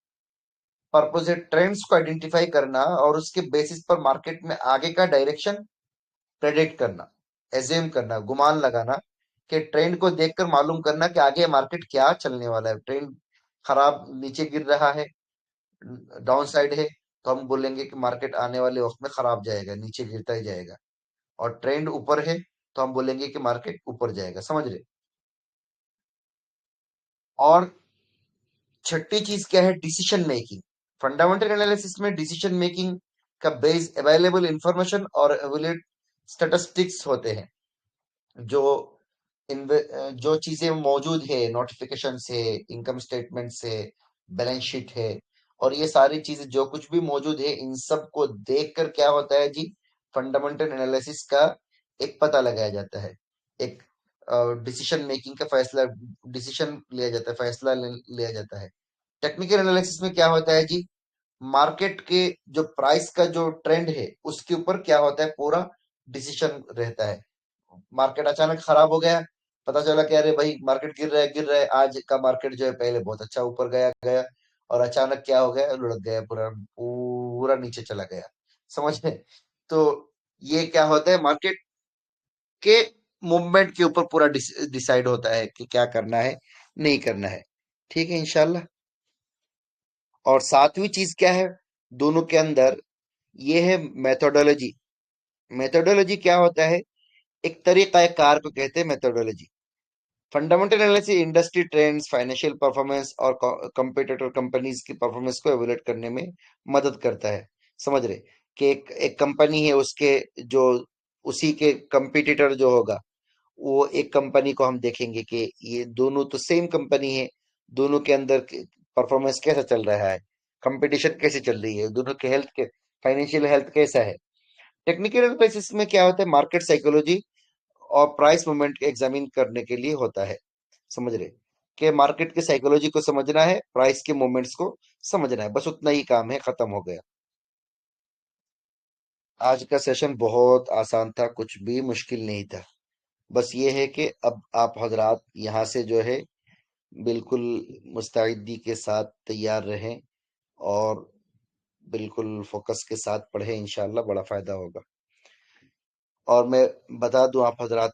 पर्पज है ट्रेंड्स को आइडेंटिफाई करना और उसके बेसिस पर मार्केट में आगे का डायरेक्शन प्रेडिक्ट करना, एज्यूम करना, गुमान लगाना, कि ट्रेंड को देखकर मालूम करना कि आगे मार्केट क्या चलने वाला है। ट्रेंड खराब, नीचे गिर रहा है, डाउन साइड है, तो हम बोलेंगे कि मार्केट आने वाले वक्त में खराब जाएगा, नीचे गिरता ही जाएगा। और ट्रेंड ऊपर है, तो हम बोलेंगे कि मार्केट ऊपर जाएगा, समझ रहे। और छठी चीज क्या है, डिसीजन मेकिंग। फंडामेंटल एनालिसिस में डिसीजन मेकिंग का बेस अवेलेबल इंफॉर्मेशन और एवेल्यूएट स्टैटिस्टिक्स होते हैं। जो जो चीजें मौजूद है, नोटिफिकेशन है, इनकम स्टेटमेंट है, बैलेंस शीट है, और ये सारी चीजें जो कुछ भी मौजूद है, इन सब को देखकर क्या होता है जी, फंडामेंटल एनालिसिस का एक पता लगाया जाता है, एक डिसीजन मेकिंग का फैसला, डिसीजन लिया जाता है, फैसला लिया जाता है। टेक्निकल एनालिसिस में क्या होता है जी, मार्केट के जो प्राइस का जो ट्रेंड है उसके ऊपर क्या होता है, पूरा डिसीजन रहता है। मार्केट अचानक खराब हो गया, पता चला कि अरे भाई मार्केट गिर रहा है, गिर रहा है। आज का मार्केट जो है पहले बहुत अच्छा ऊपर गया गया, और अचानक क्या हो गया, लुढ़क गया, पूरा पूरा नीचे चला गया, समझ में। तो ये क्या होता है, मार्केट के मूवमेंट के ऊपर पूरा डिसाइड होता है कि क्या करना है, नहीं करना है। ठीक है इंशाल्लाह। और सातवीं चीज क्या है दोनों के अंदर, ये है मेथोडोलॉजी। मेथोडोलॉजी क्या होता है, एक तरीका कार को कहते हैं methodology. Fundamental analysis industry trends, financial performance और कंपटीटर कंपनीज की परफॉर्मेंस को एवेलुएट करने में मदद करता है, समझ रहे। कि एक कंपनी है, उसके जो उसी के कंपटीटर जो होगा, वो एक कंपनी को हम देखेंगे कि ये दोनों तो सेम कंपनी है, दोनों के अंदर परफॉर्मेंस कैसा चल रहा है, कंपटीशन कैसे चल रही है, दोनों के हेल्थ के, फाइनेंशियल हेल्थ कैसा है। टेक्निकल एनालिसिस में क्या होता है, मार्केट साइकोलॉजी और प्राइस मूवमेंट एग्जामिन करने के लिए होता है, समझ रहे। कि मार्केट के साइकोलॉजी को समझना है, प्राइस के मूवमेंट्स को समझना है, बस उतना ही काम है, खत्म हो गया। आज का सेशन बहुत आसान था, कुछ भी मुश्किल नहीं था। बस ये है कि अब आप हजरात यहाँ से जो है बिल्कुल मुस्तैदी के साथ तैयार रहें, और बिल्कुल फोकस के साथ पढ़ें, इंशाल्लाह बड़ा फायदा होगा। और मैं बता दूं आप हजरात